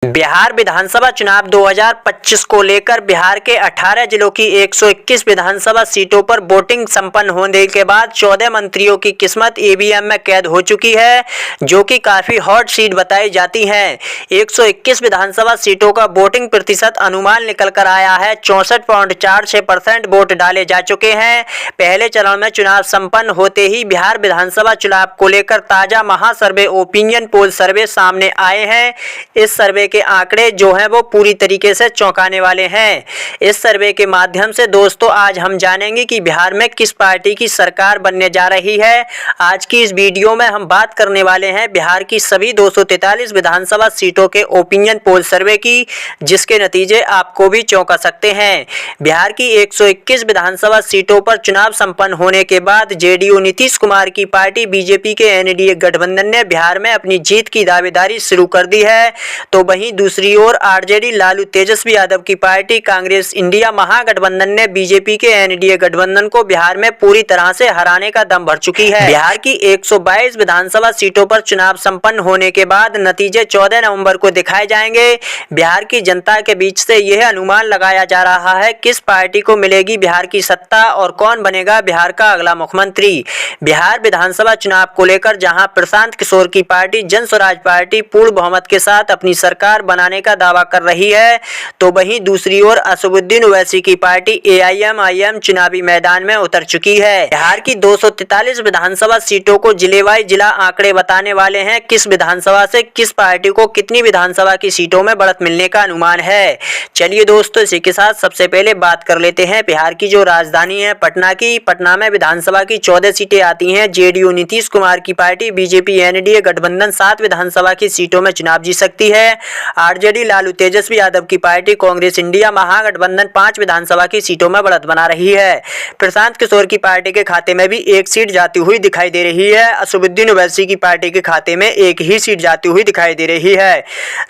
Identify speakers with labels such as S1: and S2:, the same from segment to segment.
S1: बिहार विधानसभा चुनाव 2025 को लेकर बिहार के 18 जिलों की 121 विधानसभा सीटों पर वोटिंग संपन्न होने के बाद 14 मंत्रियों की किस्मत ईवीएम में कैद हो चुकी है, जो कि काफी हॉट सीट बताई जाती हैं। 121 विधानसभा सीटों का वोटिंग प्रतिशत अनुमान निकल कर आया है। 64.46% वोट डाले जा चुके हैं। पहले चरण में चुनाव संपन्न होते ही बिहार विधानसभा चुनाव को लेकर ताजा महासर्वे ओपिनियन पोल सर्वे सामने आए हैं। इस सर्वे के आंकड़े जो हैं वो पूरी तरीके से चौंकाने वाले हैं। इस सर्वे के माध्यम से दोस्तों आज हम जानेंगे कि बिहार में किस पार्टी की सरकार बनने जा रही है। आज की इस वीडियो में हम बात करने वाले हैं बिहार की सभी 243 विधानसभा सीटों के ओपिनियन पोल सर्वे की, जिसके नतीजे आपको भी चौंका सकते हैं। बिहार की 121 विधानसभा सीटों पर चुनाव संपन्न होने के बाद जेडीयू नीतीश कुमार की पार्टी बीजेपी के एनडीए गठबंधन ने बिहार में अपनी जीत की दावेदारी शुरू कर दी है। तो वहीं दूसरी ओर आरजेडी लालू तेजस्वी यादव की पार्टी कांग्रेस इंडिया महागठबंधन ने बीजेपी के एनडीए गठबंधन को बिहार में पूरी तरह से हराने का दम भर चुकी है। बिहार की 122 विधानसभा सीटों पर चुनाव संपन्न होने के बाद नतीजे 14 नवंबर को दिखाए जाएंगे। बिहार की जनता के बीच से यह अनुमान लगाया जा रहा है किस पार्टी को मिलेगी बिहार की सत्ता और कौन बनेगा बिहार का अगला मुख्यमंत्री। बिहार विधानसभा चुनाव को लेकर जहां प्रशांत किशोर की पार्टी जन स्वराज पार्टी पूर्ण बहुमत के साथ अपनी सरकार बनाने का दावा कर रही है, तो वहीं दूसरी ओर असदुद्दीन ओवैसी की पार्टी एआईएमआईएम चुनावी मैदान में उतर चुकी है। बिहार की 243 विधानसभा सीटों को जिलेवार जिला आंकड़े बताने वाले हैं किस विधानसभा से किस पार्टी को कितनी विधानसभा की सीटों में बढ़त मिलने का अनुमान है। चलिए दोस्तों, इसी के साथ सबसे पहले बात कर लेते हैं बिहार की जो राजधानी है पटना की। पटना में विधानसभा की 14 सीटें आती हैं। जेडीयू नीतीश कुमार की पार्टी बीजेपी एनडीए गठबंधन 7 विधानसभा की सीटों में चुनाव जीत सकती है। आरजेडी लालू तेजस्वी यादव की पार्टी कांग्रेस इंडिया महागठबंधन 5 विधानसभा की सीटों में बढ़त बना रही है। प्रशांत किशोर की पार्टी के खाते में भी एक सीट जाती हुई दिखाई दे रही है। असदुद्दीन ओवैसी की पार्टी के खाते में एक ही सीट जाती हुई दिखाई दे रही है।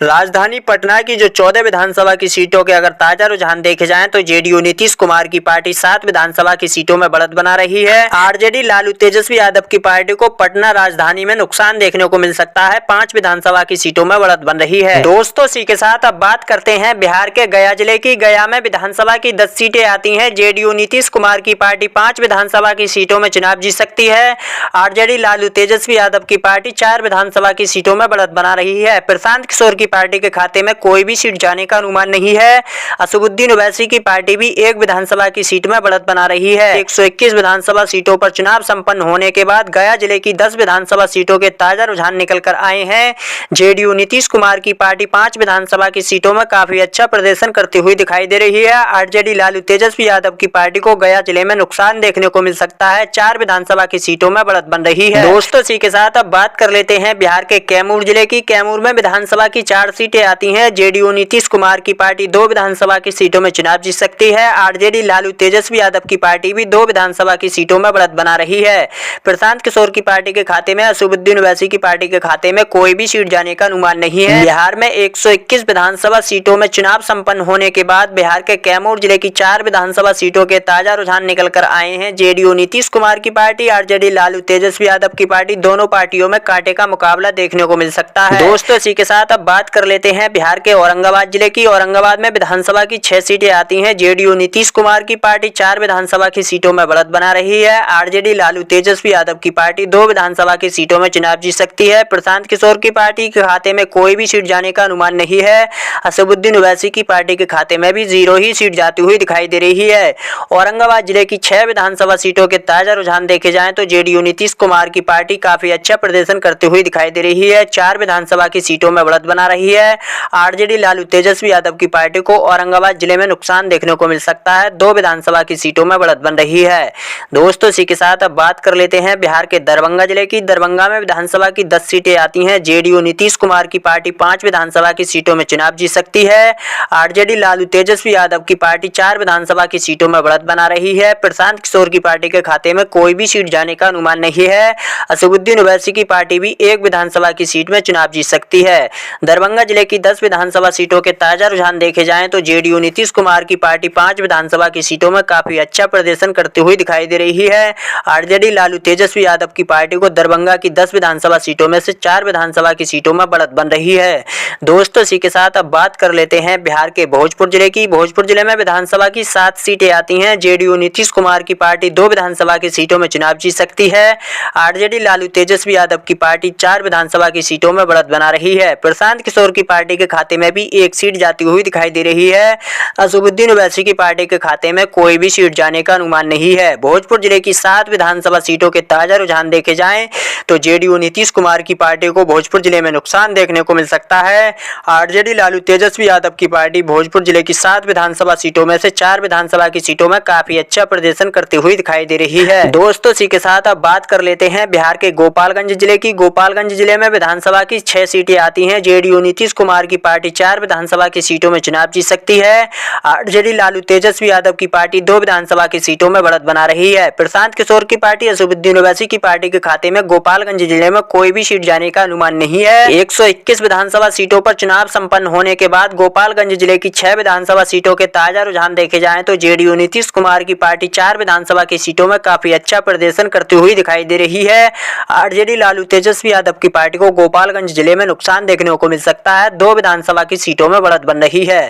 S1: राजधानी पटना की जो 14 विधानसभा की सीटों के अगर ताजा रुझान देखे जाएं तो जेडीयू नीतीश कुमार की पार्टी 7 विधानसभा की सीटों में बढ़त बना रही है। आरजेडी लालू तेजस्वी यादव की पार्टी को पटना राजधानी में नुकसान देखने को मिल सकता है। 5 विधानसभा की सीटों में बढ़त बन रही है। दोस्तों, इसी के साथ अब बात करते हैं बिहार के गया जिले की। गया में विधानसभा की 10 सीटें आती हैं। जेडीयू नीतीश कुमार की पार्टी 5 विधानसभा की सीटों में चुनाव जीत सकती है। आरजेडी लालू तेजस्वी यादव की पार्टी 4 विधानसभा की सीटों में बढ़त बना रही है। प्रशांत किशोर की पार्टी के खाते में कोई भी सीट जाने का अनुमान नहीं है। असदुद्दीन ओवैसी की पार्टी भी 1 विधानसभा की सीट में बढ़त बना रही है। 121 विधानसभा सीटों पर चुनाव संपन्न होने के बाद गया जिले की 10 विधानसभा सीटों के ताजा रुझान निकल कर आए हैं। जेडीयू नीतीश कुमार की पार्टी 5 विधानसभा की सीटों में काफी अच्छा प्रदर्शन करती हुई दिखाई दे रही है। आरजेडी लालू तेजस्वी यादव की पार्टी को गया जिले में नुकसान देखने को मिल सकता है। 4 विधानसभा की सीटों में बढ़त बन रही है। दोस्तों, इसी के साथ अब बात कर लेते हैं बिहार के कैमूर जिले की। कैमूर में विधानसभा की 4 सीटें आती हैं। जेडीयू नीतीश कुमार की पार्टी 2 विधानसभा की सीटों में चुनाव जीत सकती है। आरजेडी लालू तेजस्वी यादव की पार्टी भी 2 विधानसभा की सीटों में बढ़त बना रही है। प्रशांत किशोर की पार्टी के खाते में असदुद्दीन ओवैसी की पार्टी के खाते में कोई भी सीट जाने का अनुमान नहीं है। बिहार में 121 विधानसभा सीटों में चुनाव संपन्न होने के बाद बिहार के कैमूर जिले की 4 विधानसभा सीटों के ताजा रुझान निकल कर आए हैं। जेडीयू नीतीश कुमार की पार्टी आरजेडी लालू तेजस्वी यादव की पार्टी दोनों पार्टियों में कांटे का मुकाबला देखने को मिल सकता है। दोस्तों, इसी के साथ अब बात कर लेते हैं बिहार के औरंगाबाद जिले की। औरंगाबाद में विधानसभा की 6 सीटें आती हैं। जेडीयू नीतीश कुमार की पार्टी 4 विधानसभा की सीटों में बढ़त बना रही है। आरजेडी लालू तेजस्वी यादव की पार्टी 2 विधानसभा की सीटों में चुनाव जीत सकती है। प्रशांत किशोर की पार्टी के खाते में कोई भी सीट जाने का अनुमान नहीं है। असदुद्दीन ओवैसी की पार्टी के खाते में भी 0 ही सीट जाती हुई दिखाई दे रही है। औरंगाबाद जिले की 6 विधानसभा सीटों के ताजा रुझान देखे जाएं तो जेडीयू नीतीश कुमार की पार्टी काफी अच्छा प्रदर्शन करते हुए दिखाई दे रही है। 4 विधानसभा की सीटों में बढ़त बना रही है। आरजेडी लालू तेजस्वी यादव की पार्टी को औरंगाबाद जिले में नुकसान देखने को मिल सकता है। 2 विधानसभा की सीटों में बढ़त बन रही है। दोस्तों, इसी के साथ अब बात कर लेते हैं बिहार के दरभंगा जिले की। दरभंगा में विधानसभा की 10 सीटें आती हैं। जेडीयू नीतीश कुमार की पार्टी 5 विधानसभा की सीटों में चुनाव जीत सकती है। आरजेडी लालू तेजस्वी यादव की पार्टी 4 विधानसभा की सीटों में बढ़त बना रही है। प्रशांत किशोर की पार्टी के खाते में कोई भी सीट जाने का अनुमान नहीं है। असदुद्दीन ओवैसी की पार्टी भी 1 विधानसभा की सीट में चुनाव जीत सकती है। दरभंगा जिले की 10 विधानसभा सीटों के ताजा रुझान देखे जाएं तो जेडीयू नीतीश कुमार की पार्टी 5 विधानसभा की सीटों में काफी अच्छा प्रदर्शन करती हुई दिखाई दे रही है। आरजेडी लालू तेजस्वी यादव की पार्टी को दरभंगा की 10 विधानसभा सीटों में से 4 विधानसभा की सीटों में बढ़त बन रही है। दोस्तों इसी के साथ अब बात कर लेते हैं बिहार के भोजपुर जिले की। भोजपुर जिले में विधानसभा की 7 सीटें आती हैं। जेडीयू नीतीश कुमार की पार्टी 2 विधानसभा की सीटों में चुनाव जीत सकती है। आरजेडी लालू तेजस्वी यादव की पार्टी 4 विधानसभा की सीटों में बढ़त बना रही है। प्रशांत किशोर की पार्टी के खाते में भी 1 सीट जाती हुई दिखाई दे रही है। असदुद्दीन ओवैसी की पार्टी के खाते में कोई भी सीट जाने का अनुमान नहीं है। भोजपुर जिले की 7 विधानसभा सीटों के ताजा रुझान देखे जाएं तो जेडीयू नीतीश कुमार की पार्टी को भोजपुर जिले में नुकसान देखने को मिल सकता है। आरजेडी लालू तेजस्वी यादव की पार्टी भोजपुर जिले की 7 विधानसभा सीटों में से 4 विधानसभा की सीटों में काफी अच्छा प्रदर्शन करते हुए दिखाई दे रही है। दोस्तों इसी के साथ अब बात कर लेते हैं बिहार के गोपालगंज जिले की। गोपालगंज जिले में विधानसभा की 6 सीटें आती हैं। जेडीयू नीतीश कुमार की पार्टी 4 विधानसभा की सीटों में चुनाव जीत सकती है। आरजेडी लालू तेजस्वी यादव की पार्टी 2 विधानसभा की सीटों में बढ़त बना रही है। प्रशांत किशोर की पार्टी असदुद्दीन ओवैसी की पार्टी के खाते में गोपालगंज जिले में कोई भी सीट जाने का अनुमान नहीं है। 121 विधानसभा सीटों पर चुनाव संपन्न होने के बाद गोपालगंज जिले की 6 विधानसभा सीटों के ताजा रुझान देखे जाएं तो जेडीयू नीतीश कुमार की पार्टी 4 विधानसभा की सीटों में काफी अच्छा प्रदर्शन करती हुई दिखाई दे रही है। आरजेडी लालू तेजस्वी यादव की पार्टी को गोपालगंज जिले में नुकसान देखने को मिल सकता है। 2 विधानसभा की सीटों में बढ़त बन रही है।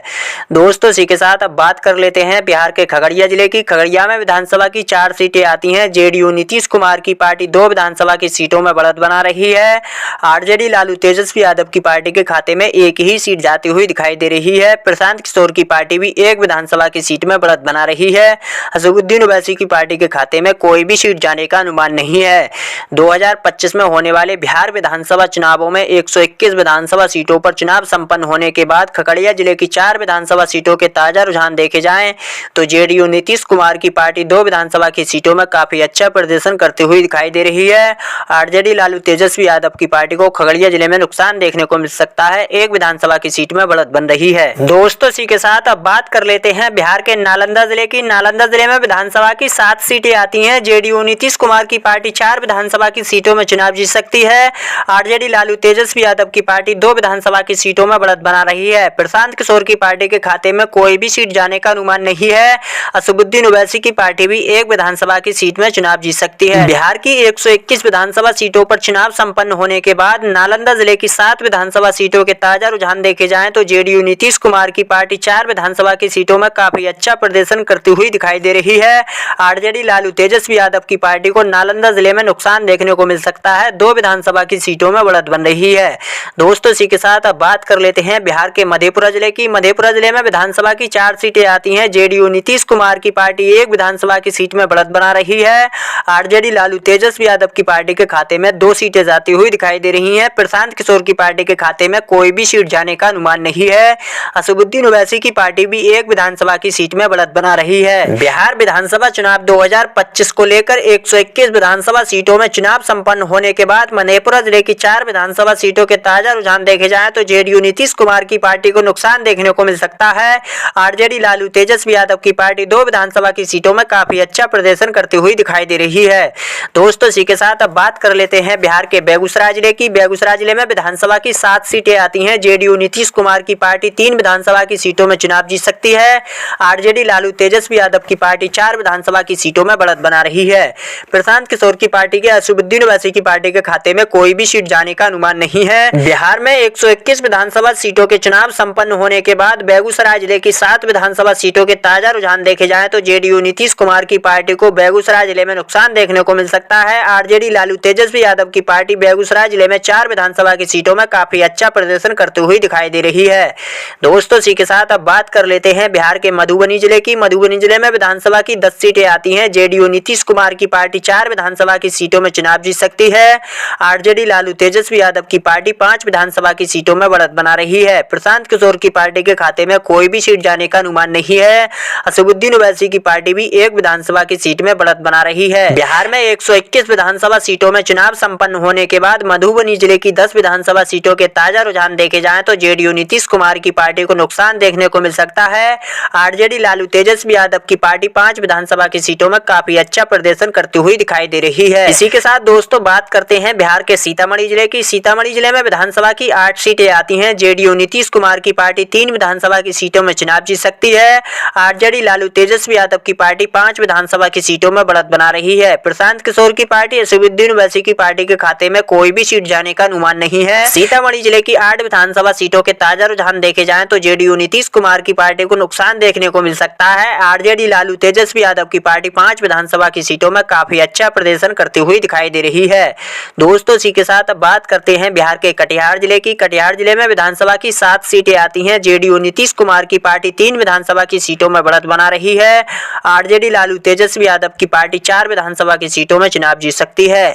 S1: दोस्तों इसी के साथ अब बात कर लेते हैं बिहार के खगड़िया जिले की। खगड़िया में विधानसभा की 4 सीटें आती हैं। जेडीयू नीतीश कुमार की पार्टी 2 विधानसभा की सीटों में बढ़त बना रही है। आरजेडी लालू तेजस्वी यादव की पार्टी के खाते में 1 ही सीट जाती हुई दिखाई दे रही है। प्रशांत किशोर की पार्टी भी 1 विधानसभा की सीट में बढ़त बना रही है। असदुद्दीन ओवैसी की पार्टी के खाते में कोई भी सीट जाने का अनुमान नहीं है। 2025 में होने वाले बिहार विधानसभा चुनावों में 121 विधानसभा सीटों पर चुनाव संपन्न होने के बाद खगड़िया जिले की 4 विधानसभा सीटों के ताजा रुझान देखे जाएं तो जेडीयू नीतीश कुमार की पार्टी 2 विधानसभा की सीटों में काफी अच्छा प्रदर्शन करती हुई दिखाई दे रही है। आरजेडी लालू तेजस्वी यादव की पार्टी को खगड़िया जिले में नुकसान देखने को मिल सकता है। 1 विधानसभा की सीट में बढ़त बन रही है। दोस्तों इसी के साथ अब बात कर लेते हैं बिहार के नालंदा जिले की। नालंदा जिले में विधानसभा की 7 सीटें आती हैं। जेडीयू नीतीश कुमार की पार्टी 4 विधानसभा की सीटों में चुनाव जीत सकती है। आरजेडी लालू तेजस्वी यादव की पार्टी 2 विधानसभा की सीटों में बढ़त बना रही है। प्रशांत किशोर की पार्टी के खाते में कोई भी सीट जाने का अनुमान नहीं है। असदुद्दीन ओवैसी की पार्टी भी 1 विधानसभा की सीट में चुनाव जीत सकती है। बिहार की 121 विधानसभा सीटों पर चुनाव संपन्न होने के बाद नालंदा जिले की 7 विधानसभा सीटों के ताजा रुझान देखे जाएं तो जेडीयू नीतीश कुमार की पार्टी 4 विधानसभा की सीटों में काफी अच्छा प्रदर्शन करती हुई दिखाई दे रही है। आरजेडी लालू तेजस्वी यादव की पार्टी को नालंदा जिले में नुकसान देखने को मिल सकता है। 2 विधानसभा की सीटों में बढ़त बन रही है। दोस्तों इसी के साथ अब बात कर लेते हैं बिहार के मधेपुरा जिले की। मधेपुरा जिले में विधानसभा की 4 सीटें आती हैं। जेडीयू नीतीश कुमार की पार्टी 1 विधानसभा की सीट में बढ़त बना रही है। आरजेडी लालू तेजस्वी यादव की पार्टी के खाते में 2 सीटें जाती हुई दिखाई दे रही हैं। प्रशांत किशोर की पार्टी के खाते में कोई भी सीट जाने का अनुमान नहीं है। असदुद्दीन ओवैसी की पार्टी भी 1 विधानसभा की सीट में बढ़त बना रही है। बिहार विधानसभा चुनाव 2025 को लेकर 121 विधानसभा सीटों में चुनाव संपन्न होने के बाद मधेपुरा जिले की 4 विधानसभा सीटों के ताजा रुझान देखे जाएं तो जेडीयू नीतीश कुमार की पार्टी को नुकसान देखने को मिल सकता है। आरजेडी लालू तेजस्वी यादव की पार्टी 2 विधानसभा की सीटों में काफी अच्छा प्रदर्शन करती हुई दिखाई दे रही है। दोस्तों इसी के साथ अब बात कर लेते हैं बिहार के बेगूसराय जिले की। बेगूसराय जिले में विधानसभा की 7 सीटें आती हैं। जेडीयू नीतीश कुमार की पार्टी 3 विधानसभा की सीटों में चुनाव जीत सकती है। आरजेडी लालू तेजस्वी यादव की पार्टी 4 विधानसभा की सीटों में बढ़त बना रही है। प्रशांत किशोर की पार्टी के असदुद्दीन ओवैसी की पार्टी के खाते में कोई भी सीट जाने का अनुमान नहीं है। बिहार में 121 विधानसभा सीटों के चुनाव संपन्न होने के बाद बेगूसराय जिले की 7 विधानसभा सीटों के ताजा रुझान देखे जाएं तो जेडीयू नीतीश कुमार की पार्टी को बेगूसराय जिले में नुकसान देखने को मिल सकता है। आरजेडी लालू तेजस्वी यादव की पार्टी बेगूसराय जिले में 4 विधानसभा की सीटों में काफी अच्छा प्रदर्शन करती हुई दिखाई दे रही है। दोस्तों इसी के साथ अब बात कर लेते हैं बिहार के मधुबनी जिले की। मधुबनी जिले में विधानसभा की 10 सीटें आती हैं। जेडीयू नीतीश कुमार की पार्टी 4 विधानसभा की सीटों में चुनाव जीत सकती है। आरजेडी लालू तेजस्वी यादव की पार्टी 5 विधानसभा की सीटों में बढ़त बना रही है। प्रशांत किशोर की पार्टी के खाते में कोई भी सीट जाने का अनुमान नहीं है। असदुद्दीन ओवैसी की पार्टी भी 1 विधानसभा की सीट में बढ़त बना रही है। बिहार में 121 विधानसभा सीटों में चुनाव संपन्न होने के बाद मधुबनी जिले की 10 विधानसभा सीटों के ताजा रुझान देखे जाएं तो जेडीयू नीतीश कुमार की पार्टी को नुकसान देखने को मिल सकता है। आरजेडी लालू तेजस्वी यादव की पार्टी 5 विधानसभा की सीटों में काफी अच्छा प्रदर्शन करती हुई दिखाई दे रही है। इसी के साथ दोस्तों बात करते हैं बिहार के सीतामढ़ी जिले की। सीतामढ़ी जिले में विधानसभा की 8 सीटें आती हैं। जेडीयू नीतीश कुमार की पार्टी 3 विधानसभा की सीटों में चुनाव जीत सकती है। आरजेडी लालू तेजस्वी यादव की पार्टी 5 विधानसभा की सीटों में बढ़त बना रही है। प्रशांत किशोर की पार्टी असदुद्दीन ओवैसी की पार्टी के खाते में कोई भी सीट जाने का अनुमान नहीं है। सीतामढ़ी जिले की 8 8 विधानसभा सीटों के ताजा रुझान देखे जाएं तो जेडीयू नीतीश कुमार की पार्टी को नुकसान देखने को मिल सकता है। आरजेडी लालू तेजस्वी यादव की पार्टी 5 विधानसभा की सीटों में काफी अच्छा प्रदर्शन करती हुई दिखाई दे रही है। दोस्तों, इसी के साथ अब बात करते हैं बिहार के कटिहार जिले की। कटिहार जिले में विधानसभा की 7 सीटें आती हैं। जेडीयू नीतीश कुमार की पार्टी 3 विधानसभा की सीटों में बढ़त बना रही है। आरजेडी लालू तेजस्वी यादव की पार्टी 4 विधानसभा की सीटों में चुनाव जीत सकती है।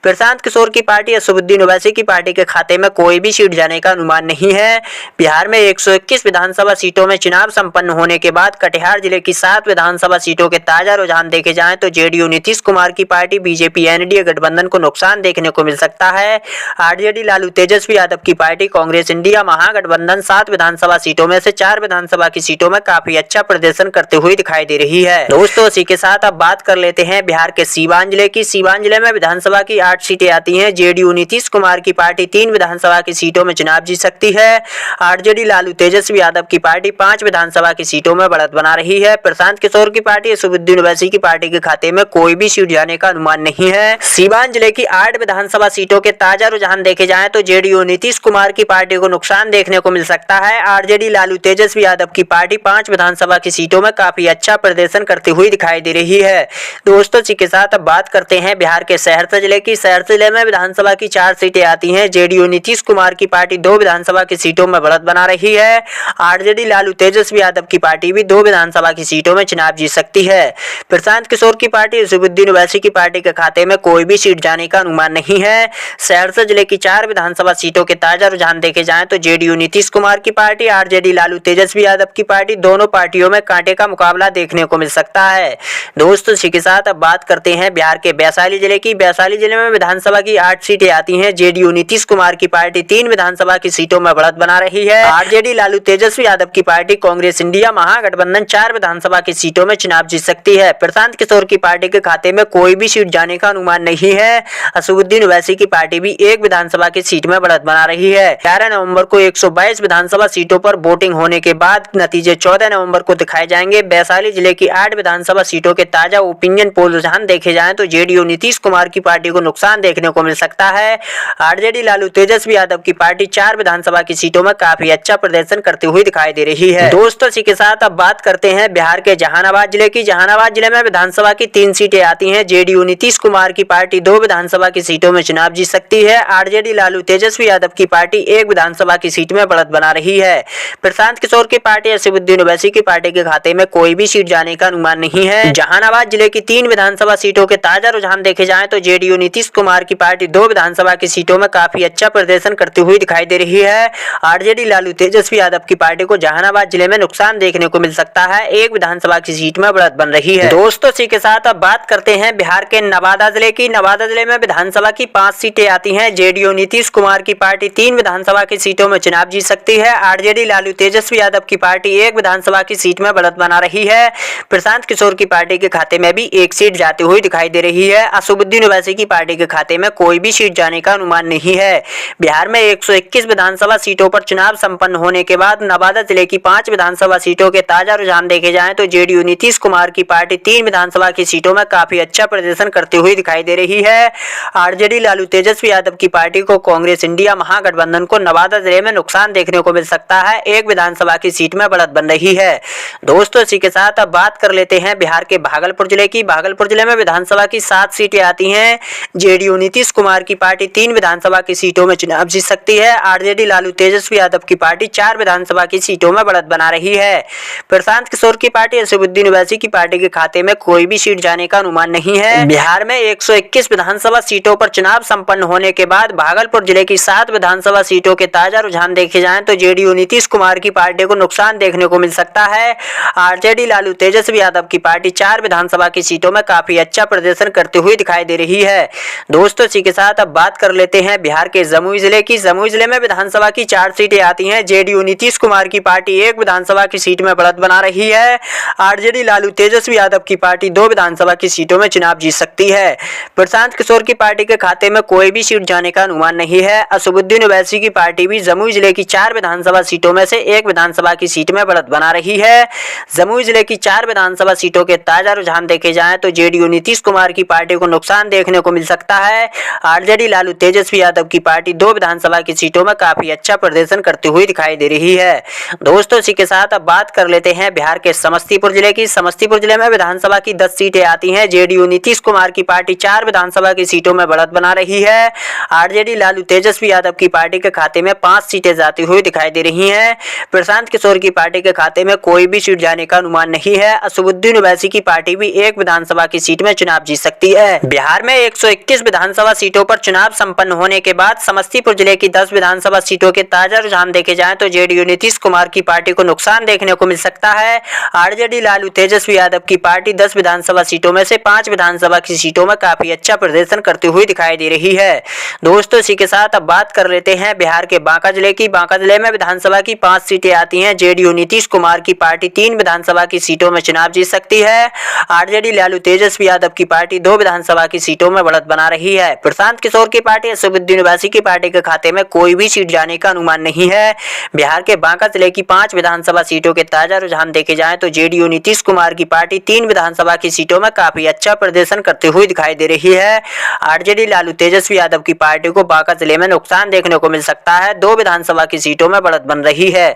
S1: प्रशांत किशोर की पार्टी असदुद्दीन ओवैसी की पार्टी के खाते में कोई भी सीट जाने का अनुमान नहीं है। बिहार में 121 विधानसभा सीटों में चुनाव संपन्न होने के बाद कटिहार जिले की 7 विधानसभा सीटों के ताजा रुझान देखे जाएं तो जेडीयू नीतीश कुमार की पार्टी बीजेपी एनडीए गठबंधन को नुकसान देखने को मिल सकता है। आरजेडी लालू तेजस्वी यादव की पार्टी कांग्रेस इंडिया महागठबंधन 7 विधानसभा सीटों में से 4 विधानसभा की सीटों में काफी अच्छा प्रदर्शन करते हुए दिखाई दे रही है। दोस्तों, इसी के साथ अब बात कर लेते हैं बिहार के सीवान जिले की। सीवान जिले में विधानसभा की 8 सीटें आती हैं। जेडीयू नीतीश कुमार की पार्टी 3 विधानसभा की सीटों में चुनाव जीत सकती है। आरजेडी लालू तेजस्वी यादव की पार्टी 5 विधानसभा की सीटों में बढ़त बना रही है। प्रशांत किशोर की पार्टी असदुद्दीन ओवैसी की पार्टी के खाते में कोई भी सीट जाने का अनुमान नहीं है। सीवान जिले की 8 विधानसभा सीटों के ताजा रुझान देखे जाएं तो जेडीयू नीतीश कुमार की पार्टी को नुकसान देखने को मिल सकता है। आरजेडी लालू तेजस्वी यादव की पार्टी 5 विधानसभा की सीटों में काफी अच्छा प्रदर्शन करती हुई दिखाई दे रही है। दोस्तों, इसी के साथ अब बात करते हैं बिहार के सहरसा जिले की। सहरसा जिले में विधानसभा की 4 सीटें आती हैं। जेडीयू नीतीश कुमार की पार्टी 2 विधानसभा की सीटों में बढ़त बना रही है। आरजेडी लालू तेजस्वी यादव की पार्टी भी 2 विधानसभा की सीटों में चुनाव जीत सकती है। प्रशांत किशोर की पार्टी असदुद्दीन ओवैसी की पार्टी के खाते में कोई भी सीट जाने का अनुमान नहीं है। सहरसा जिले की 4 विधानसभा सीटों के ताजा रुझान देखे जाएं तो जेडीयू नीतीश कुमार की पार्टी, आरजेडी लालू तेजस्वी यादव की पार्टी, दोनों पार्टियों में कांटे का मुकाबला देखने को मिल सकता है। दोस्तों, इसी के साथ अब बात करते हैं बिहार के वैशाली जिले की। वैशाली जिले में विधानसभा की 8 सीटें आती हैं। जेडीयू नीतीश कुमार की पार्टी 3 विधानसभा की सीटों में बढ़त बना रही है। आरजेडी लालू तेजस्वी यादव की पार्टी कांग्रेस इंडिया महागठबंधन 4 विधानसभा की सीटों में चुनाव जीत सकती है। प्रशांत किशोर की पार्टी के खाते में कोई भी सीट जाने का अनुमान नहीं है। असदुद्दीन ओवैसी की पार्टी भी 1 विधानसभा की सीट में बढ़त बना रही है। 11 नवंबर को 122 विधानसभा सीटों पर वोटिंग होने के बाद नतीजे 14 नवंबर को दिखाए जाएंगे। वैशाली जिले की 8 विधानसभा सीटों के ताजा ओपिनियन पोल रुझान देखे जाएं तो जेडीयू नीतीश कुमार की पार्टी को नुकसान देखने को मिल सकता है। आरजेडी लालू तेजस्वी यादव की पार्टी 4 विधानसभा की सीटों में काफी अच्छा प्रदर्शन करती हुई दिखाई दे रही है। दोस्तों, इसी के साथ अब बात करते हैं बिहार के जहानाबाद जिले की। जहानाबाद जिले में विधानसभा की 3 सीटें आती हैं। जेडीयू नीतीश कुमार की पार्टी 2 विधानसभा की सीटों में चुनाव जीत सकती है। आरजेडी लालू तेजस्वी यादव की पार्टी 1 विधानसभा की सीट में बढ़त बना रही है। प्रशांत किशोर की पार्टी असदुद्दीन ओवैसी की पार्टी के खाते में कोई भी सीट जाने का अनुमान नहीं है। जहानाबाद जिले की 3 विधानसभा सीटों के ताजा रुझान देखे जाएं तो जेडीयू नीतीश कुमार की पार्टी 2 विधानसभा की सीटों में काफी अच्छा प्रदर्शन करती हुई दिखाई दे रही है। आरजेडी लालू तेजस्वी यादव की पार्टी को जहानाबाद जिले में नुकसान देखने को मिल सकता है। 1 विधानसभा की सीट में बढ़त बन रही है। दोस्तों, इसी के साथ अब बात करते हैं बिहार के नवादा जिले की। नवादा जिले में विधानसभा की 5 सीटें आती हैं। जेडीयू नीतीश कुमार की पार्टी 3 विधानसभा की सीटों में चुनाव जीत सकती है। आरजेडी लालू तेजस्वी यादव की पार्टी 1 विधानसभा की सीट में बढ़त बना रही है। प्रशांत किशोर की पार्टी के खाते में भी 1 सीट जाती हुई दिखाई दे रही है। असदुद्दीन ओवैसी की पार्टी के खाते में कोई भी सीट जाने का अनुमान नहीं है। बिहार में 121 विधानसभा सीटों पर चुनाव संपन्न होने के बाद नवादा जिले की 5 विधानसभा सीटों के ताजा रुझान देखे जाएं तो जेडीयू नीतीश कुमार की पार्टी 3 विधानसभा की सीटों में काफी अच्छा प्रदर्शन करती हुई दिखाई दे रही है। आरजेडी लालू तेजस्वी यादव की पार्टी को कांग्रेस इंडिया महागठबंधन को नवादा जिले में नुकसान देखने को मिल सकता है। 1 विधानसभा की सीट में बढ़त बन रही है। दोस्तों, इसी के साथ अब बात कर लेते हैं बिहार के भागलपुर जिले की। भागलपुर जिले में विधानसभा की 7 सीटें आती हैं। जेडीयू नीतीश कुमार की पार्टी 3 विधानसभा की सीटों में चुनाव जीत सकती है। आरजेडी लालू तेजस्वी यादव की पार्टी 4 विधानसभा की सीटों में बढ़त बना रही है। प्रशांत किशोर की पार्टी असदुद्दीन ओवैसी की पार्टी के खाते में कोई भी सीट जाने का अनुमान नहीं है। बिहार में 121 विधानसभा सीटों पर चुनाव संपन्न होने के बाद भागलपुर जिले की 7 विधानसभा सीटों के ताजा रुझान देखे जाएं तो जेडीयू नीतीश कुमार की पार्टी को नुकसान देखने को मिल सकता है। आरजेडी लालू तेजस्वी यादव की पार्टी 4 विधानसभा की सीटों में काफी अच्छा प्रदर्शन करती हुई दिखाई दे रही है। दोस्तों, इसी के साथ अब बात कर लेते हैं बिहार के जमुई जिले की। जमुई जिले में विधानसभा की 4 सीटें आती हैं। जेडीयू नीतीश कुमार की पार्टी 1 विधानसभा की सीट में बढ़त बना रही है। आरजेडी लालू तेजस्वी यादव की पार्टी 2 विधानसभा की सीटों में चुनाव जीत सकती है। प्रशांत किशोर की पार्टी के खाते में कोई भी सीट जाने का अनुमान नहीं है। असदुद्दीन ओवैसी की पार्टी भी जमुई जिले की 4 विधानसभा सीटों में से 1 विधानसभा की सीट में बढ़त बना रही है। जमुई जिले की 4 विधानसभा सीटों के ताजा रुझान देखे जाएं तो जेडीयू नीतीश कुमार की पार्टी को नुकसान देखने को मिल सकता है। आरजेडी लालू तेजस्वी यादव की पार्टी 2 विधानसभा की सीटों में में काफी अच्छा प्रदर्शन करती हुई दिखाई दे रही है। दोस्तों इसी के साथ अब बात कर लेते हैं बिहार के समस्तीपुर जिले की। समस्तीपुर जिले में विधानसभा की 10 सीटें आती हैं। जेडीयू नीतीश कुमार की पार्टी 4 विधानसभा की सीटों में बढ़त बना रही है। आरजेडी लालू तेजस्वी यादव की पार्टी के खाते में 5 सीटें जाती हुई दिखाई दे रही हैं। प्रशांत किशोर की पार्टी के खाते में कोई भी सीट जाने का अनुमान नहीं है। असदुद्दीन ओवैसी की पार्टी भी एक विधानसभा की सीट में चुनाव जीत सकती है। बिहार में 121 विधानसभा सीटों पर चुनाव संपन्न होने के बाद समस्तीपुर जिले की 10 विधानसभा सीटों के ताजा रुझान देखे जाएं तो जेडीयू नीतीश कुमार की पार्टी को नुकसान देखने को मिल सकता है। आरजेडी लालू तेजस्वी यादव की पार्टी 10 विधानसभा सीटों में से 5 विधानसभा की सीटों में काफी अच्छा प्रदर्शन करती हुई दिखाई दे रही है। दोस्तों इसी के साथ अब बात कर लेते हैं बिहार के बांका जिले की। बांका जिले में विधानसभा की 5 सीटें आती हैं। जेडीयू नीतीश कुमार की पार्टी 3 विधानसभा की सीटों में चुनाव जीत सकती है। आरजेडी लालू तेजस्वी यादव की पार्टी 2 विधानसभा की सीटों में बढ़त बना रही है। प्रशांत किशोर की पार्टी असदुद्दीन ओवैसी की पार्टी के खाते में कोई भी सीट जाने का अनुमान नहीं है। बिहार के बांका जिले की 5 विधानसभा सीटों के ताजा रुझान देखे जाएं तो जेडीयू नीतीश कुमार की पार्टी 3 विधानसभा की सीटों में काफी अच्छा प्रदर्शन करते हुए दिखाई दे रही है। आरजेडी लालू तेजस्वी यादव की पार्टी को बांका जिले में नुकसान देखने को मिल सकता है। 2 विधानसभा की सीटों में बढ़त बन रही है।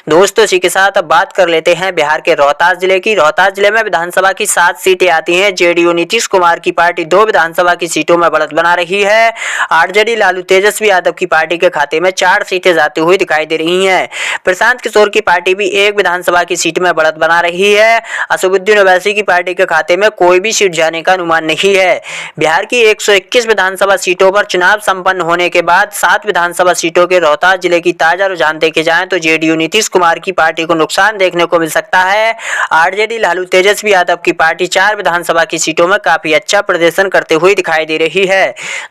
S1: दोस्तों इसी के साथ अब बात कर लेते हैं बिहार के रोहतास जिले की। रोहतास जिले में विधानसभा की 7 सीटें आती हैं। जेडीयू नीतीश कुमार की पार्टी 2 विधानसभा की सीटों में बढ़त बना रही है। आरजेडी लालू तेजस्वी यादव की पार्टी के खाते में 4 सीटें जाती हुई दिखाई दे रही हैं। प्रशांत किशोर की पार्टी भी 1 विधानसभा की सीट में बढ़त बना रही है। असदुद्दीन ओवैसी की पार्टी के खाते में कोई भी सीट जाने का अनुमान नहीं है। बिहार की 121 विधानसभा सीटों पर चुनाव संपन्न होने के बाद 7 विधानसभा सीटों के रोहतास जिले की ताजा रुझान देखे जाएं तो जेडीयू नीतीश कुमार की पार्टी को नुकसान देखने को मिल सकता है। आरजेडी लालू तेजस्वी यादव की पार्टी 4 विधानसभा की सीटों में काफी अच्छा प्रदर्शन करते हुए दिखाई दे रही है।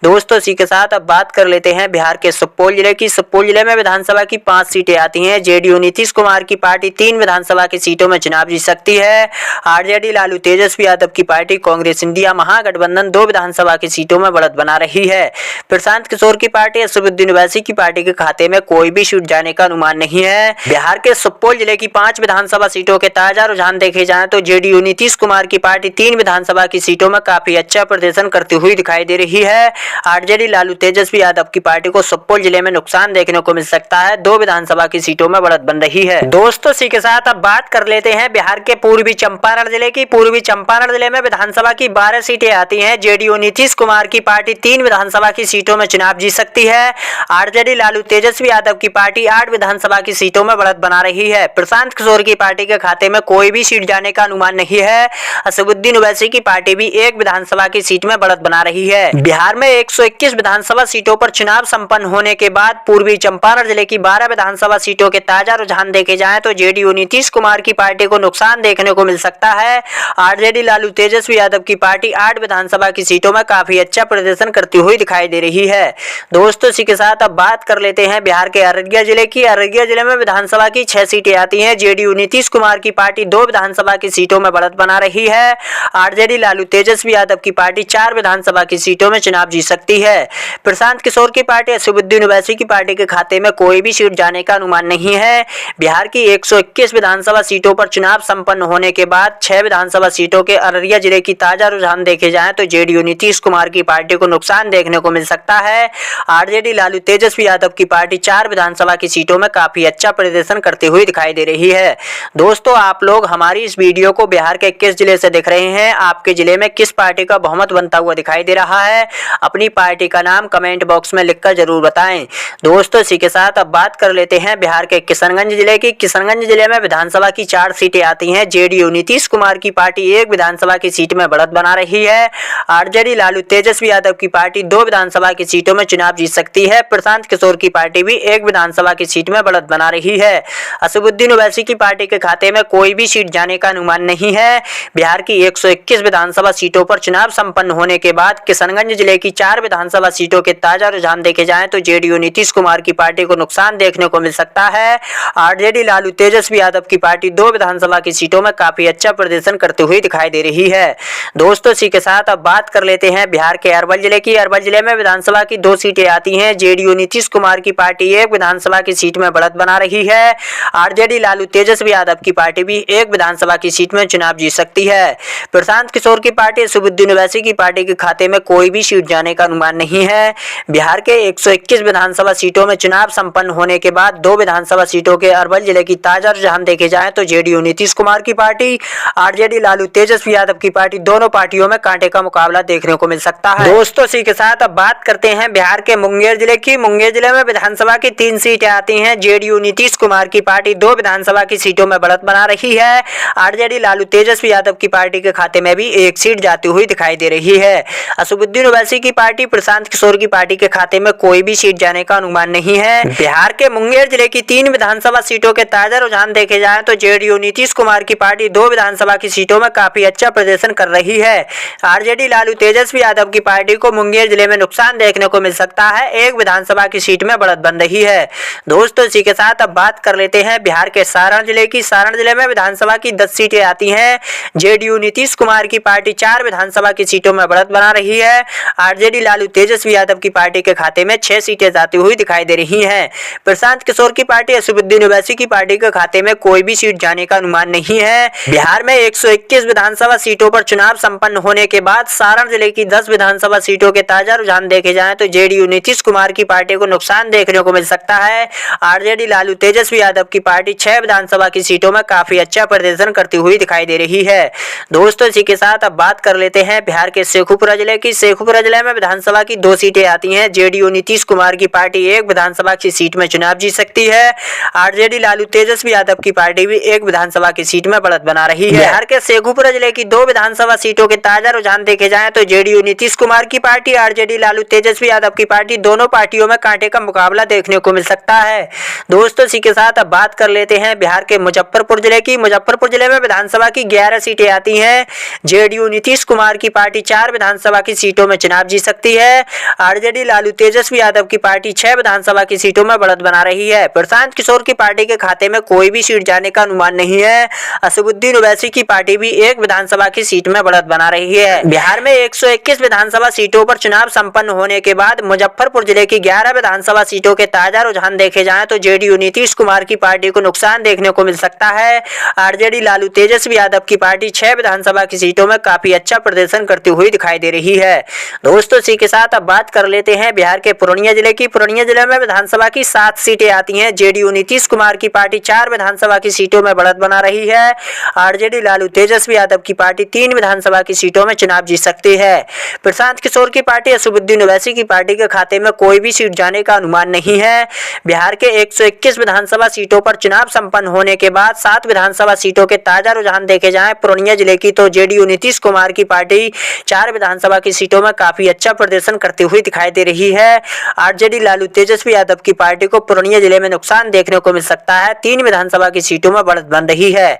S1: दोस्तों इसी के साथ अब बात कर लेते हैं बिहार के सुपौल जिले की। सुपौल जिले में विधानसभा की 5 सीटें आती हैं। जेडीयू नीतीश कुमार की पार्टी 3 विधानसभा की सीटों में चुनाव जीत सकती है। आरजेडी लालू तेजस्वी यादव की पार्टी कांग्रेस इंडिया महागठबंधन 2 विधानसभा की सीटों में बढ़त बना रही है। प्रशांत किशोर की पार्टी असदुद्दीन ओवैसी की पार्टी के खाते में कोई भी सीट जाने का अनुमान नहीं है। बिहार के सुपौल जिले की 5 विधानसभा सीटों के ताजा रुझान देखे जाएं तो जेडीयू नीतीश कुमार की पार्टी 3 विधानसभा की सीटों में काफी अच्छा प्रदर्शन करती हुई दिखाई दे रही है। आरजेडी लालू तेजस्वी यादव की पार्टी को सुपौल जिले में नुकसान देखने को मिल सकता है। 2 विधानसभा की सीटों में बढ़त बन रही है। दोस्तों इसी के साथ अब बात कर लेते हैं बिहार के पूर्वी चंपारण जिले की। पूर्वी चंपारण जिले में विधानसभा की 12 सीटें आती हैं। जेडीयू नीतीश कुमार की पार्टी 3 विधानसभा की सीटों में चुनाव जीत सकती है। आरजेडी लालू तेजस्वी यादव की पार्टी 8 विधानसभा की सीटों में बढ़त बना रही है। प्रशांत किशोर की पार्टी के खाते में कोई भी सीट जाने का अनुमान नहीं है। असदुद्दीन ओवैसी की पार्टी भी 1 विधानसभा की सीट में बढ़त बना रही है। बिहार में 121 विधानसभा सीटों पर चुनाव संपन्न होने के बाद पूर्वी चंपारण जिले की 12 विधानसभा सीटों के ताजा रुझान देखे जाएं तो जेडीयू नीतीश कुमार की पार्टी को नुकसान देखने को मिल सकता है। आरजेडी लालू तेजस्वी यादव की पार्टी 8 विधानसभा की सीटों में काफी अच्छा प्रदर्शन करती हुई दिखाई दे रही है। दोस्तों इसी के साथ अब बात कर लेते हैं बिहार के अररिया जिले की। अररिया जिले में विधानसभा की 6 सीटें आती हैं। जेडीयू नीतीश कुमार की पार्टी 2 विधानसभा की सीटों में बढ़त बना रही है। आरजेडी लालू तेजस्वी यादव की पार्टी 4 विधानसभा की सीटों में चुनाव जीत सकती है। प्रशांत किशोर की पार्टी असदुद्दीन ओवैसी की पार्टी के खाते में कोई भी सीट जाने का अनुमान नहीं है। बिहार की 121 विधानसभा सीटों पर चुनाव संपन्न होने के बाद 6 विधानसभा सीटों के अररिया जिले की ताजा रुझान देखे जाएं तो जेडीयू नीतीश कुमार की पार्टी को नुकसान देखने को मिल सकता है। आरजेडी लालू तेजस्वी यादव की पार्टी 4 विधानसभा की सीटों में काफी अच्छा प्रदर्शन करती हुई दिखाई दे रही है। दोस्तों आप लोग हमारी इस वीडियो को बिहार के किस जिले से देख रहे हैं? आपके जिले में किस पार्टी का बहुमत बनता हुआ दिखाई दे रहा है? अपनी पार्टी का नाम कमेंट बॉक्स में लिखकर जरूर बताएं। दोस्तों इसी के साथ अब बात कर लेते हैं बिहार के किशनगंज जिले की। किशनगंज जिले में विधानसभा की 4 सीटें आती हैं। जेडीयू नीतीश कुमार की पार्टी 1 विधानसभा की सीट में बढ़त बना रही है। आरजेडी लालू तेजस्वी यादव की पार्टी 2 विधानसभा की सीटों में चुनाव जीत सकती है। प्रशांत किशोर की पार्टी भी 1 विधानसभा की सीट में बढ़त बना रही है। असदुद्दीन ओवैसी की पार्टी के खाते में कोई भी सीट जाने का अनुमान नहीं है। बिहार की 121 विधानसभा सीटों पर चुनाव संपन्न होने के बाद किशनगंज जिले की 4 विधानसभा सीटों के ताजा रुझान देखे जाएं तो जेडीयू नीतीश कुमार की पार्टी को नुकसान देखने को मिल सकता है। आरजेडी लालू तेजस्वी यादव की पार्टी 2 विधानसभा की सीटों में काफी अच्छा प्रदर्शन करते हुए दिखाई दे रही है। दोस्तों इसी के साथ अब बात कर लेते हैं बिहार के अरवल जिले की। अरवल जिले में विधानसभा की 2 सीटें आती हैं। जेडीयू नीतीश कुमार की पार्टी 1 विधानसभा की सीट में बढ़त बना रही है। आरजेडी लालू तेजस्वी यादव की पार्टी भी 1 विधानसभा की सीट में चुनाव जीत सकती है। प्रशांत किशोर की पार्टी असदुद्दीन ओवैसी की पार्टी के खाते में कोई भी सीट जाने का अनुमान नहीं है। बिहार के 121 विधानसभा सीटों में चुनाव संपन्न होने के बाद 2 विधानसभा सीटों के अरवल जिले की ताजा रुझान देखे जाए तो जेडीयू नीतीश कुमार की पार्टी, आरजेडी लालू तेजस्वी यादव की पार्टी, दोनों पार्टियों में कांटे का मुकाबला देखने को मिल सकता है। दोस्तों, इसी के साथ अब बात करते हैं बिहार के मुंगेर जिले की। मुंगेर जिले में विधानसभा की 3 सीटें आती हैं। जेडीयू नीतीश कुमार की पार्टी 2 विधानसभा की सीटों में बढ़त बना रही है। आरजेडी लालू तेजस्वी यादव की पार्टी के खाते में भी 1 सीट जाती हुई दिखाई दे रही है। असदुद्दीन ओवैसी की पार्टी, प्रशांत किशोर की पार्टी के खाते में कोई भी सीट जाने का अनुमान नहीं है। बिहार के मुंगेर जिले की 3 विधानसभा सीटों के ताजा रुझान देखे जाएं तो जेडीयू नीतीश कुमार की पार्टी 2 विधानसभा की सीटों में काफी अच्छा प्रदर्शन कर रही है। आरजेडी लालू तेजस्वी यादव की पार्टी को मुंगेर जिले में नुकसान देखने को मिल सकता है। 1 विधानसभा की सीट में बढ़त बन रही है। दोस्तों, इसी के साथ अब बात कर लेते हैं बिहार के सारण जिले की। सारण जिले में विधानसभा की 10 सीटें आती हैं। जेडीयू नीतीश कुमार की पार्टी 4 विधानसभा की सीटों में बढ़त बना रही है। आरजेडी लालू तेजस्वी यादव की पार्टी के खाते में 6 सीटें जाती हुई दिखाई दे रही हैं। प्रशांत किशोर की पार्टी, असदुद्दीन ओवैसी की पार्टी के खाते में कोई भी सीट जाने का अनुमान नहीं है। बिहार में 121 विधानसभा सीटों पर चुनाव संपन्न होने के बाद सारण जिले की 10 विधानसभा सीटों के ताजा रुझान देखे जाएं तो जेडीयू नीतीश कुमार की पार्टी को नुकसान देखने को मिल सकता है। आरजेडी लालू तेजस्वी यादव की पार्टी 6 विधानसभा की सीटों में काफी अच्छा प्रदर्शन करती हुई दिखाई दे रही है। दोस्तों, इसी के साथ अब बात कर लेते हैं बिहार के शेखुपुरा जिले की। शेखुपुरा जिले में विधानसभा की 2 सीटें आती हैं। जेडीयू नीतीश कुमार की पार्टी 1 विधानसभा की सीट में चुनाव जीत सकती है। आरजेडी लालू तेजस्वी यादव की पार्टी भी 1 विधानसभा की सीट में बढ़त बना रही है। बिहार के शेखुपुरा जिले की 2 विधानसभा सीटों के ताजा रुझान देखे जाएं तो जेडीयू नीतीश कुमार की पार्टी, आरजेडी लालू तेजस्वी यादव की पार्टी, दोनों पार्टियों में कांटे का मुकाबला देखने को मिल सकता है। दोस्तों, इसी के साथ अब बात कर लेते हैं बिहार के मुजफ्फरपुर जिले की। मुजफ्फरपुर जिले में विधानसभा की 11 सीटें आती हैं। जेडीयू नीतीश कुमार की पार्टी 4 विधानसभा की सीटों में चुनाव जीत सकती है। आरजेडी लालू तेजस्वी यादव की पार्टी 6 विधानसभा की सीटों में बढ़त बना रही है। प्रशांत किशोर की पार्टी के खाते में कोई भी सीट जाने का अनुमान नहीं है। असदुद्दीन ओवैसी की पार्टी भी 1 विधानसभा की सीट में बढ़त बना रही है। बिहार में 121 विधानसभा सीटों पर चुनाव संपन्न होने के बाद मुजफ्फरपुर जिले की 11 विधानसभा सीटों के ताजा रुझान देखे जाएं तो जेडीयू नीतीश कुमार की पार्टी को नुकसान देखने को मिल सकता है। आरजेडी लालू तेजस्वी यादव की पार्टी 6 विधानसभा की सीटों में काफी अच्छा प्रदर्शन करती हुई दिखाई दे रही है। दोस्तों, इसी के साथ अब बात कर लेते हैं बिहार के पूर्णिया जिले की। पूर्णिया जिले में विधानसभा की 7 सीटें आती हैं। जेडीयू नीतीश कुमार की पार्टी 4 विधानसभा की सीटों में बढ़त बना रही है। आरजेडी लालू तेजस्वी यादव की पार्टी 3 विधानसभा की सीटों में चुनाव जीत सकती है। प्रशांत किशोर की पार्टी, असदुद्दीन ओवैसी की पार्टी के खाते में कोई भी सीट जाने का अनुमान नहीं है। बिहार के 121 विधानसभा सीटों पर चुनाव संपन्न होने के बाद 7 विधानसभा सीटों के ताजा रुझान देखे जाएं पूर्णिया जिले की तो जेडीयू नीतीश कुमार की पार्टी 4 विधानसभा की सीटों में काफी अच्छा प्रदर्शन करती हुई दिखाई दे रही है। आरजेडी लालू तेजस्वी यादव की पार्टी को पूर्णिया जिले में नुकसान देखने को मिल सकता है। 3 विधानसभा की सीटों में बढ़त बन रही है।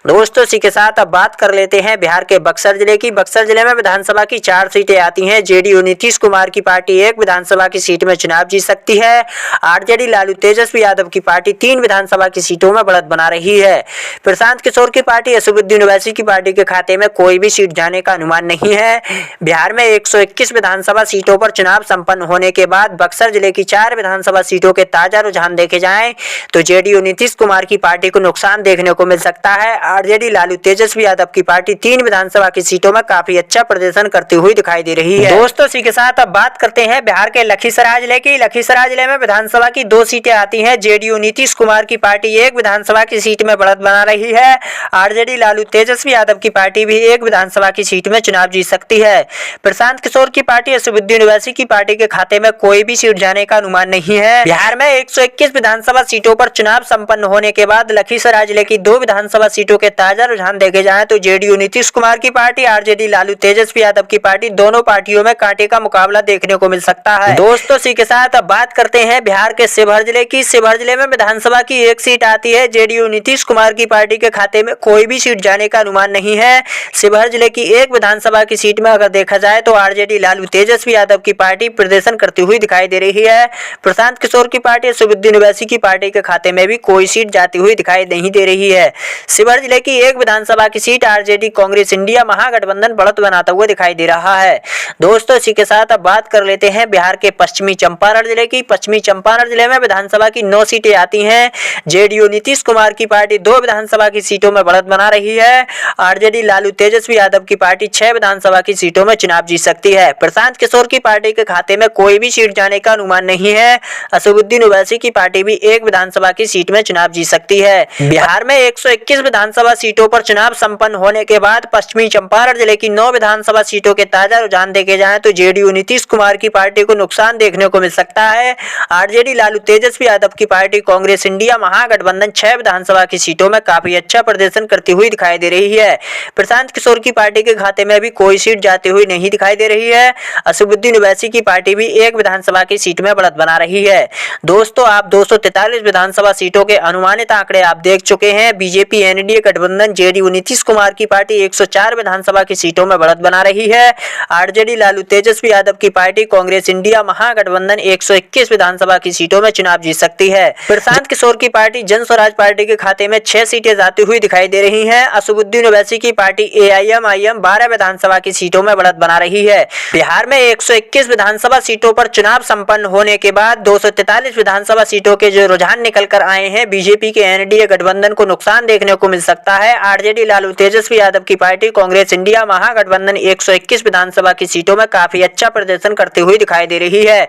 S1: दोस्तों, इसी के साथ अब बात कर लेते हैं बिहार के बक्सर जिले की। बक्सर जिले में विधानसभा की 4 सीटें आती हैं। जेडीयू नीतीश कुमार की पार्टी 1 विधानसभा की सीट में चुनाव जीत सकती है। आरजेडी लालू तेजस्वी यादव की पार्टी 3 विधानसभा की सीटों में बढ़त बना रही है। प्रशांत किशोर की पार्टी, असदुद्दीन ओवैसी की पार्टी के खाते में कोई भी सीट जाने का अनुमान नहीं है। बिहार में 121 विधानसभा सीटों पर चुनाव संपन्न होने के बाद बक्सर जिले की 4 विधानसभा सीटों के ताजा रुझान देखे जाएं तो जेडीयू नीतीश कुमार की पार्टी को नुकसान देखने को मिल सकता है। आरजेडी लालू तेजस्वी यादव की पार्टी 3 विधानसभा की सीटों में काफी अच्छा प्रदर्शन करती हुई दिखाई दे रही है। दोस्तों, इसी के साथ अब बात करते हैं बिहार के लखीसराय जिले की। लखीसराय जिले में विधानसभा की 2 सीटें आती हैं। जेडीयू नीतीश कुमार की पार्टी 1 विधानसभा की सीट में बढ़त बना रही है। आरजेडी लालू तेजस्वी यादव की पार्टी भी 1 विधानसभा की सीट में चुनाव जीत सकती है। प्रशांत किशोर की पार्टी, असदुद्दीन ओवैसी की पार्टी के खाते में कोई भी सीट जाने का अनुमान नहीं है। बिहार में 121 विधानसभा सीटों पर चुनाव संपन्न होने के बाद लखीसराय जिले की 2 विधानसभा सीटों के ताजा रुझान देखे जाएं तो जेडीयू नीतीश कुमार की पार्टी, आरजेडी लालू तेजस्वी यादव की पार्टी, दोनों पार्टियों में कांटे का मुकाबला देखने को मिल सकता है। दोस्तों, इसी के साथ अब बात करते हैं बिहार के शिवहर जिले की। शिवहर जिले में विधानसभा की 1 सीट आती है। जेडीयू नीतीश कुमार की पार्टी के खाते में कोई भी सीट जाने का अनुमान नहीं है। शिवहर जिले की 1 विधानसभा की सीट में अगर देखा जाए तो आरजेडी लालू तेजस्वी यादव की पार्टी प्रदर्शन करती हुई दिखाई दे रही है। प्रशांत किशोर की पार्टी, असदुद्दीन ओवैसी की पार्टी के खाते में भी कोई सीट जाती हुई दिखाई नहीं दे रही है। शिवहर जिले की 1 विधानसभा की सीट आरजेडी कांग्रेस इंडिया महागठबंधन बढ़त बनाता हुआ दिखाई दे रहा है। दोस्तों, इसी के साथ अब बात कर लेते हैं बिहार के पश्चिमी चंपारण जिले की। पश्चिमी चंपारण जिले में विधानसभा की 9 सीटें आती हैं। जेडीयू नीतीश कुमार की पार्टी 2 विधानसभा की सीटों में बढ़त बना रही है। आरजेडी लालू तेजस्वी यादव की पार्टी 6 विधानसभा की सीटों में चुनाव जीत सकती है। प्रशांत किशोर की पार्टी के खाते में कोई भी सीट जाने का अनुमान नहीं रही है। असदुद्दीन ओवैसी की पार्टी भी एक विधानसभा की सीट में चुनाव जीत सकती है। बिहार में 121 विधानसभा सीटों पर चुनाव संपन्न होने के बाद पश्चिमी चंपारण जिले की 9 विधानसभा सीटों के ताजा रुझान देखे जाएं तो जेडीयू नीतीश कुमार की पार्टी को नुकसान देखने को मिल सकता है। आरजेडी लालू तेजस्वी यादव की पार्टी कांग्रेस इंडिया महागठबंधन 6 विधानसभा की सीटों में काफी अच्छा प्रदर्शन करती हुई दिखाई दे रही है। प्रशांत किशोर की पार्टी के खाते में भी कोई सीट जाती हुई नहीं दिखाई दे रही है। असदुद्दीन ओवैसी की पार्टी भी एक विधानसभा की सीट में बढ़त बना रही है। दोस्तों, आप 243 विधानसभा सीटों के अनुमानित आंकड़े आप देख चुके हैं। बीजेपी एनडीए गठबंधन जेडीयू नीतीश कुमार की पार्टी 104 विधानसभा की सीटों में बढ़त बना रही है। आरजेडी लालू तेजस्वी यादव की पार्टी कांग्रेस इंडिया महागठबंधन 121 विधानसभा की सीटों में चुनाव जीत सकती है। प्रशांत किशोर की पार्टी जन स्वराज पार्टी के खाते में 6 सीटें जाती हुई दिखाई दे रही हैं। असदुद्दीन ओवैसी की पार्टी एआईएमआईएम 12 विधानसभा की सीटों में बढ़त बना रही है। बिहार में 121 विधानसभा सीटों पर चुनाव संपन्न होने के बाद 243 विधानसभा सीटों के जो रुझान निकल कर आए हैं, बीजेपी के एनडीए गठबंधन को नुकसान देखने को मिल सकता है। आरजेडी लालू तेजस्वी यादव की पार्टी कांग्रेस इंडिया महागठबंधन 121 विधानसभा की सीटों में काफी अच्छा प्रदर्शन करती हुई दिखाई दे रही है।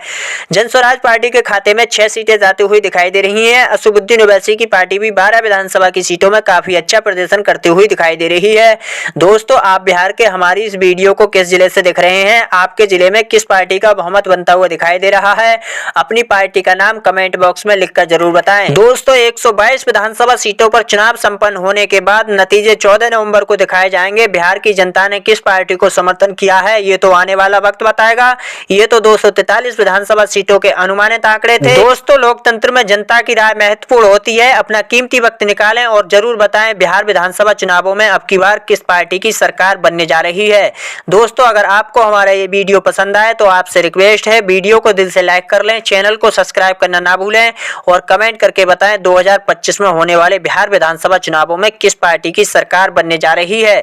S1: जन स्वराज पार्टी के खाते में 6 सीटें जाती हुई दिखाई दे रही हैं। असदुद्दीन ओवैसी की पार्टी भी 12 विधानसभा की सीटों में काफी अच्छा प्रदर्शन करती हुई दिखाई दे रही है। दोस्तों, आप बिहार के हमारी इस वीडियो को किस जिले से देख रहे हैं? आपके जिले में किस पार्टी का बहुमत बनता हुआ दिखाई दे रहा है? अपनी पार्टी का नाम कमेंट बॉक्स में लिखकर जरूर बताएं। दोस्तों, 122 विधानसभा सीटों पर चुनाव संपन्न होने के बाद नतीजे 14 नवंबर को दिखाए जाएंगे। बिहार की जनता ने किस पार्टी को समर्थन किया है, ये तो आने वाला वक्त बताएगा। ये तो 243 विधानसभा सीटों के अनुमानित आंकड़े थे। दोस्तों, लोकतंत्र में जनता की राय महत्वपूर्ण होती है। अपना कीमती वक्त निकालें और जरूर बताएं बिहार विधानसभा चुनावों में अब की बार किस पार्टी की सरकार बनने जा रही है। दोस्तों, अगर आपको हमारा ये वीडियो पसंद आए तो आपसे रिक्वेस्ट है, वीडियो को दिल से लाइक कर लें, चैनल को सब्सक्राइब करना ना भूलें और कमेंट करके बताएं 2025 में होने वाले बिहार विधानसभा चुनावों में किस पार्टी की सरकार बनने जा रही है।